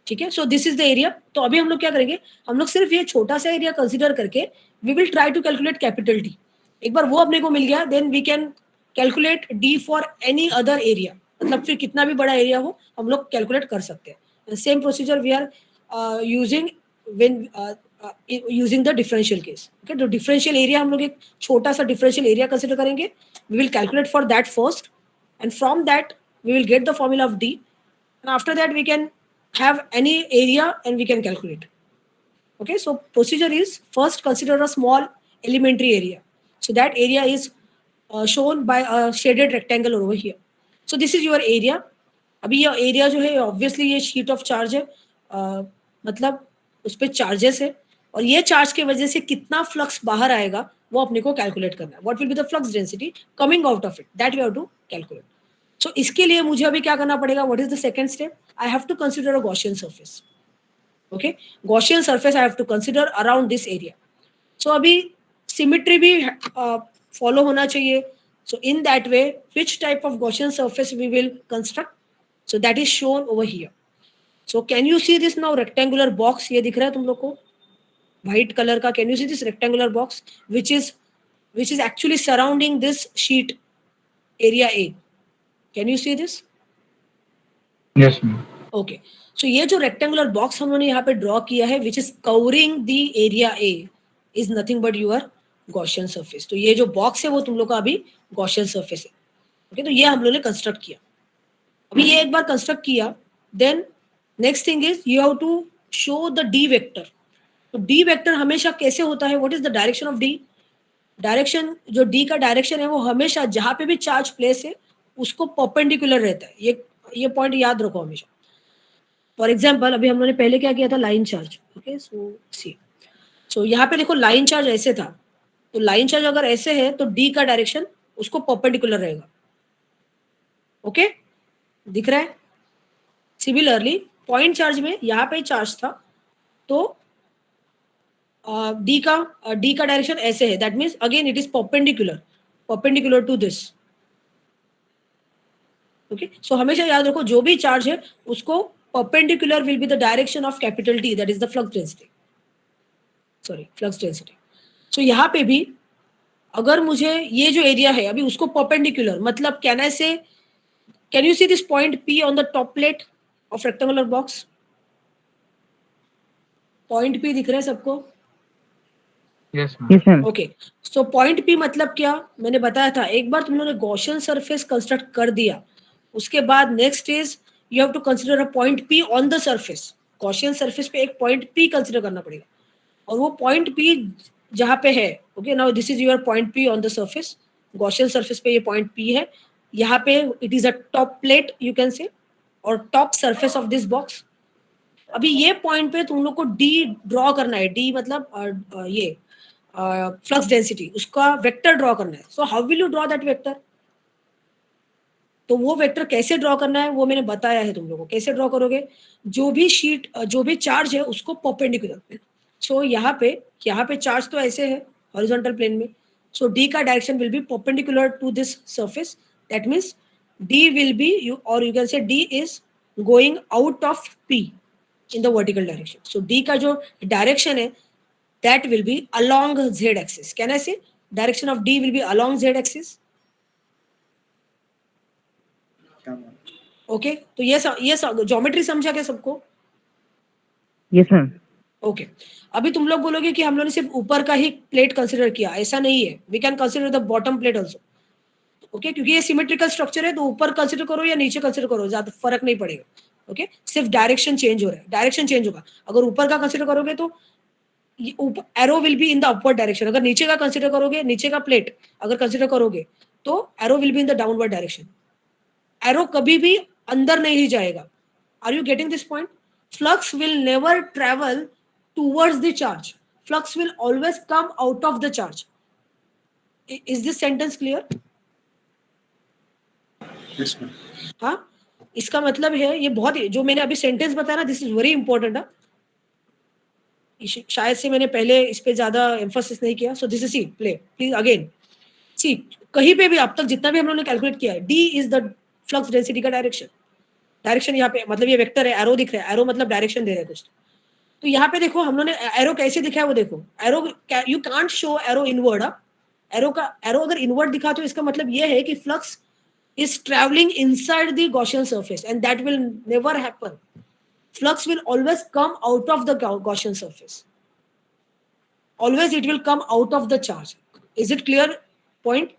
ठीक है, so this is the area. तो अभी हम लोग क्या करेंगे, हम लोग सिर्फ ये छोटा सा एरिया कंसिडर करके we will try to calculate capital D. एक बार वो अपने को मिल गया then we can calculate D for any other area. मतलब फिर कितना भी बड़ा एरिया हो हम लोग कैलकुलेट कर सकते हैं. Same procedure we are using when using the differential case. Okay, तो डिफरेंशियल एरिया हम लोग एक छोटा सा डिफरेंशियल एरिया कंसिडर करेंगे. We will calculate for that first and from that we will get the formula of D and after that we can have any area and we can calculate. Okay, so procedure is first consider a small elementary area. So that area is shown by a shaded rectangle over here. So this is your area. अभी ये area जो है obviously ये sheet of charge है, मतलब उस पर charges है और ये चार्ज की वजह से कितना फ्लक्स बाहर आएगा वो अपने को कैलकुलेट करना है. What will be the flux density coming out of it? That we have to calculate. So इसके लिए मुझे अभी क्या करना पड़ेगा? What is the second step? I have to consider a Gaussian surface. Okay, Gaussian surface I have to consider around this area. So अभी symmetry भी follow होना चाहिए. So in that way, which type of Gaussian surface we will construct? So that is shown over here. So can you see this now rectangular box? ये दिख रहा है तुम लोग को white color का? Can you see this rectangular box which is actually surrounding this sheet area A? Can you see this? Yes, ma'am. Okay, so ये जो रेक्टेंगुलर बॉक्स हमने यहाँ पे ड्रॉ किया है which is covering the area A is nothing but your Gaussian surface. तो ये जो बॉक्स है वो तुम लोग का अभी गॉसियन सरफेस है. ओके, तो ये हम लोग ने कंस्ट्रक्ट किया. अभी ये एक बार कंस्ट्रक्ट किया then next thing is you have to show the D vector. तो डी वेक्टर हमेशा कैसे होता है? What is the direction of D? Direction जो डी का डायरेक्शन है वो हमेशा जहाँ पे भी चार्ज प्लेस है उसको परपेंडिकुलर रहता है. ये पॉइंट याद रखो हमेशा. फॉर एग्जाम्पल अभी हम लोगों ने पहले क्या किया था? Line charge. ओके, सो यहाँ पे देखो लाइन चार्ज ऐसे था. तो लाइन चार्ज अगर ऐसे है तो डी का डायरेक्शन उसको परपेंडिकुलर रहेगा. ओके, दिख रहा है? सिमिलरली पॉइंट चार्ज में यहाँ पे चार्ज था तो डी का डायरेक्शन ऐसे है. That means again it is perpendicular to this. Okay, so हमेशा याद रखो जो भी चार्ज है उसको perpendicular will be the direction of capital T, that is the flux density. So यहाँ पे भी अगर मुझे ये जो एरिया है अभी उसको perpendicular मतलब can you see this point P on the top plate of rectangular box? Point P दिख रहा है सबको? Yes, ma'am. ओके, सो पॉइंट पी मतलब क्या, मैंने बताया था, एक बार तुम लोगों ने गॉसियन सरफेस कंस्ट्रक्ट कर दिया, उसके बाद next is you have to consider a point P on the surface. Gaussian surface पे एक पॉइंट पी कंसीडर करना पड़ेगा, और वो पॉइंट पी जहाँ पे है, okay, now this is your point P on the surface. Gaussian surface पे ये पॉइंट पी है, यहाँ पे it is a top plate you can say, और top surface of this box. अभी ये पॉइंट पे तुम लोग को डी ड्रॉ करना है, डी मतलब ये फ्लक्स डेंसिटी, उसका वेक्टर ड्रॉ करना है। So how will you draw that vector? तो वो वेक्टर कैसे ड्रॉ करना है वो मैंने बताया है तुम लोगों को। कैसे ड्रॉ करोगे, जो भी शीट जो भी चार्ज है उसको परपेंडिकुलर। सो यहाँ पे चार्ज तो ऐसे है हॉरिजॉन्टल प्लेन में, सो डी का direction will be perpendicular to this surface. That means D will be you can say D is going out of P in the vertical direction. So D का जो direction है that will be along z axis. Can I say direction of D will be along z axis? Yeah, ma'am. Okay, तो ये geometry समझा क्या सबको? Yes, ma'am. Okay, अभी तुम लोग बोलोगे कि हम लोगों ने सिर्फ ऊपर का ही प्लेट कंसीडर किया, ऐसा नहीं है, we can consider the bottom plate also. Okay, क्योंकि ये सिमेट्रिकल स्ट्रक्चर है, तो ऊपर कंसीडर करो या नीचे कंसीडर करो, ज्यादा फर्क नहीं पड़ेगा। ओके, सिर्फ डायरेक्शन चेंज हो रहा है, डायरेक्शन चेंज होगा। अगर ऊपर का कंसीडर करोगे तो arrow will be in the upward direction, अगर नीचे का कंसीडर करोगे, नीचे का प्लेट अगर कंसीडर करोगे तो arrow will be in the downward direction. Arrow कभी भी अंदर नहीं जाएगा। Are you getting this point? Flux will never travel towards the charge, flux will always come out of the charge. Is this sentence clear? Yes, ma'am. हाँ, इसका मतलब है, ये बहुत जो मैंने अभी सेंटेंस बताया ना, दिस इज वेरी इंपॉर्टेंट। शायद से मैंने पहले इस पे ज्यादा एम्फोसिस नहीं किया। So this is see play please again see, कहीं पे भी अब तक जितना भी हम लोगों ने कैलकुलेट किया है, D is the flux density का डायरेक्शन। डायरेक्शन यहाँ पे मतलब ये वेक्टर है, एरो दिख रहा है, एरो मतलब डायरेक्शन दे रहा है कुछ। तो यहाँ पे देखो हम लोगों ने एरो कैसे दिखा है वो देखो। Arrow you can't show arrow inward. Arrow अगर इनवर्ड दिखा तो इसका मतलब ये है कि flux is travelling inside the Gaussian surface, and that will never happen. Flux will always come out of the Gaussian surface. Always it will come out of the charge. Is it clear point?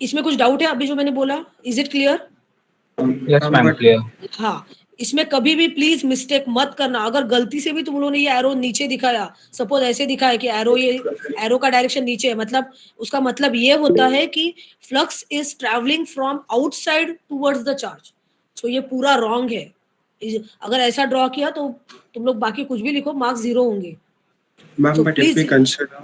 इसमें कुछ doubt है अभी जो मैंने बोला? Is it clear? Yes, ma'am. But Clear. हाँ, इसमें कभी भी प्लीज मिस्टेक मत करना। अगर गलती से भी तुम लोगों ने ये एरो नीचे दिखाया, सपोज ऐसे दिखाया कि एरो का डायरेक्शन नीचे है, मतलब उसका मतलब ये होता है कि flux is travelling from outside towards the charge. So ये पूरा रॉन्ग है। अगर ऐसा ड्रॉ किया तो तुम लोग बाकी कुछ भी लिखो, मार्क्स 0 होंगे। ma'am, So but if we please- consider,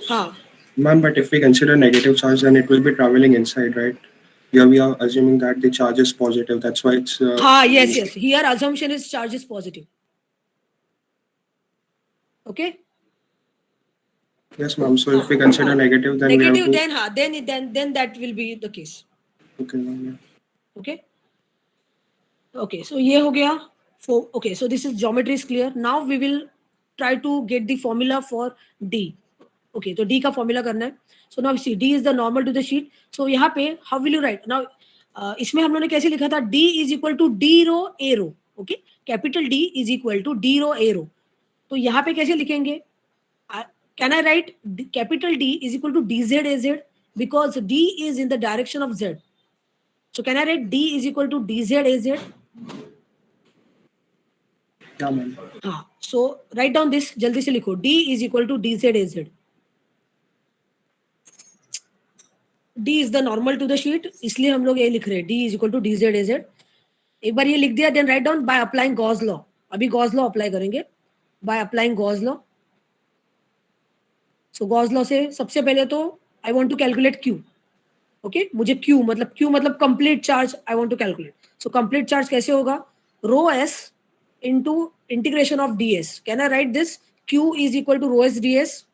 हाँ, ma'am, but if we consider negative charge, then it will be traveling inside, right? Here we are assuming that the charge is positive. That's why it's. हाँ, yes. Here assumption is charge is positive. Okay. Yes, ma'am. So if we consider negative, then we have Negative, to. then हाँ, then that will be the case. Okay, ma'am. Yeah. Okay. Okay, so ये हो गया। Okay, so this is geometry is clear. Now we will try to get the formula for D. Okay, तो D का formula करना है। So now see, D is the normal to the sheet. So यहाँ पे how will you write? Now इसमें हम लोगों ने कैसे लिखा था? D is equal to D rho A rho. Okay, capital D is equal to D rho A rho. तो यहाँ पे कैसे लिखेंगे? Can I write capital D is equal to dz az, because D is in the direction of z. So can I write D is equal to dz az? Yeah, ma'am. हाँ, so write down this, जल्दी से लिखो, D is equal to dz az. D is the normal to the sheet, इसलिए हम लोग ये लिख रहे हैं, D is equal to dz az. एक बार ये लिख दिया, then write down by applying Gauss law. अभी Gauss law अप्लाई करेंगे, by applying Gauss law. So Gauss law से सबसे पहले तो I want to calculate Q. Okay, मुझे Q मतलब complete charge I want to calculate. So complete charge कैसे होगा? Rho S into integration of d S. Can I write this? Q is equal to rho S d S.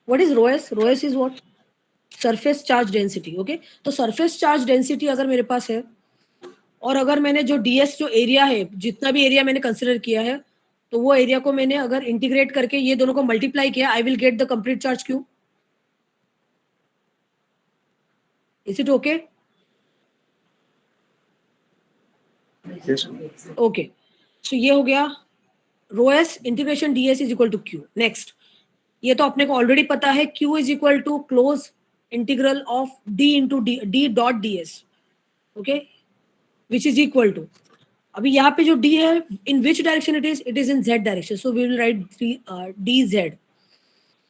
What is rho S? Rho S is what? Surface charge density. Okay, तो surface charge density अगर मेरे पास है, और अगर मैंने जो ds जो area है, जितना भी एरिया मैंने कंसिडर किया है, तो वो एरिया को मैंने अगर इंटीग्रेट करके ये दोनों को मल्टीप्लाई किया, I will get the complete charge Q। Is it okay? Yes. Okay. So ये हो गया rho s integration ds is equal to q. Next, ये तो अपने को ऑलरेडी पता है, q is equal to close integral of d into d dot ds. Okay, which is equal to, अभी यहाँ पे जो d है, in which direction it is in z direction. So we will write dz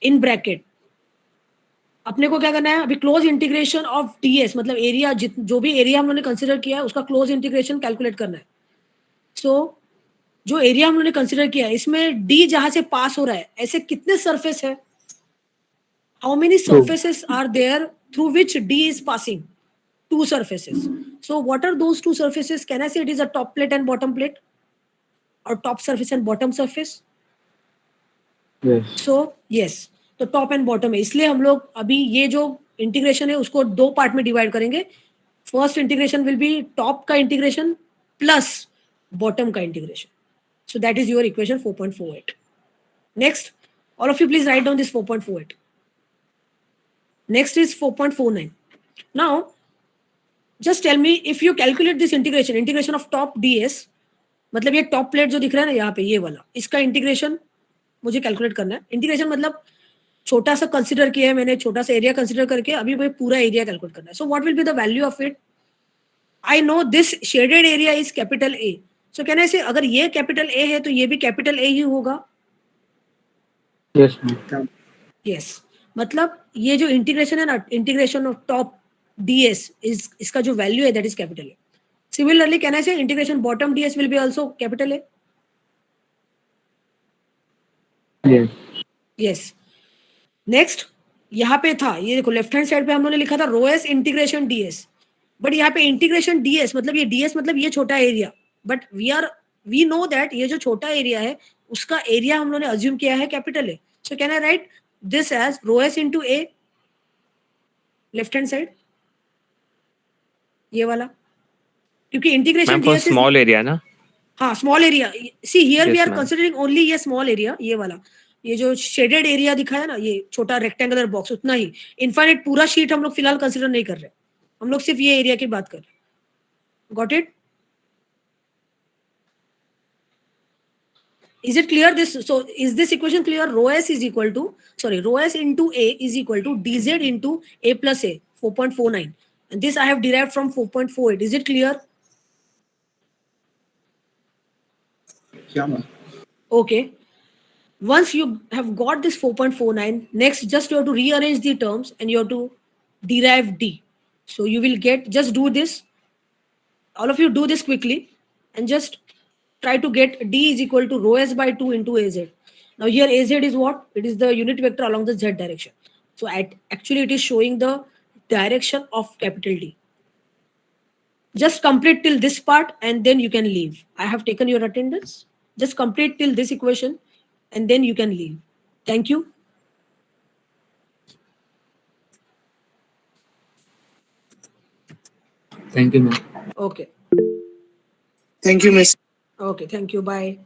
in bracket. अपने को क्या करना है अभी, क्लोज इंटीग्रेशन ऑफ ds मतलब एरिया, जो भी एरिया हम लोगों ने कंसिडर किया है उसका क्लोज इंटीग्रेशन कैलकुलेट करना है. सो जो एरिया हम लोगों ने कंसिडर किया है इसमें d जहां से पास हो रहा है, ऐसे कितने सरफेस है, how many surfaces are there through which d is passing? 2 surfaces. So what are those 2 surfaces? Can I say it is a top plate and bottom plate, or top surface and bottom surface? Yes. So yes, तो top and bottom है. इसलिए हम लोग अभी ये जो integration है उसको 2 पार्ट में डिवाइड करेंगे. First integration will be top का इंटीग्रेशन प्लस बॉटम का integration. So that is your equation 4.48. Next, all of you please write down this 4.48. Next is 4.49. Now just tell me, if you calculate this integration of top ds, मतलब ये top plate जो दिख रहा है ना यहाँ पे, ये वाला, इसका इंटीग्रेशन मुझे कैलकुलेट करना है. इंटीग्रेशन मतलब छोटा सा कंसीडर किया है मैंने, छोटा सा एरिया कंसीडर करके अभी मुझे पूरा एरिया कैलकुलेट करना है. So what will be the value of it? I know this shaded area is capital A. So can I से अगर ये कैपिटल ए है तो ये भी कैपिटल ए ही होगा? Yes, ma'am. यस. मतलब ये जो इंटीग्रेशन है ना, integration of top ds is, इसका जो वैल्यू है that is capital A. Similarly can I say integration bottom ds will be also capital A? Yes. Yes. Next, यहाँ पे था, ये देखो लेफ्ट हैंड साइड पे हम लोगों ने लिखा था rho S integration ds, but यहाँ पे इंटीग्रेशन ds मतलब ये ds मतलब ये छोटा area, but we know that ये जो छोटा एरिया है उसका एरिया हम लोगों ने अज्यूम किया है capital A. So can I write this as rho S into A, left hand side, ये वाला, क्योंकि इंटीग्रेशन ds स्मॉल एरिया ना. हाँ small area. See here we Yes, are ma'am. Considering only ये स्मॉल एरिया, ये वाला, ये जो शेडेड एरिया दिखाया ना, ये छोटा रेक्टेंगुलर बॉक्स, उतना ही. इनफाइनाइट पूरा शीट हम लोग फिलहाल कंसिडर नहीं कर रहे, हम लोग सिर्फ ये एरिया की बात कर रहे हैं. Got it? Is it clear this? So is this equation clear? Rho s is equal to, rho s into a is equal to dz into a plus a, 4.49, and this I have derived from 4.48. Is it clear? Yeah, ma'am. Okay. Once you have got this 4.49, next just you have to rearrange the terms and you have to derive d. So you will get, just do this. All of you do this quickly and just try to get d is equal to rho s by 2 into az. Now here az is what? It is the unit vector along the z direction. So actually it is showing the direction of capital D. Just complete till this part and then you can leave. I have taken your attendance. Just complete till this equation and then you can leave. Thank you. Thank you, ma'am. Okay. Thank you, Miss. Okay. Thank you. Bye.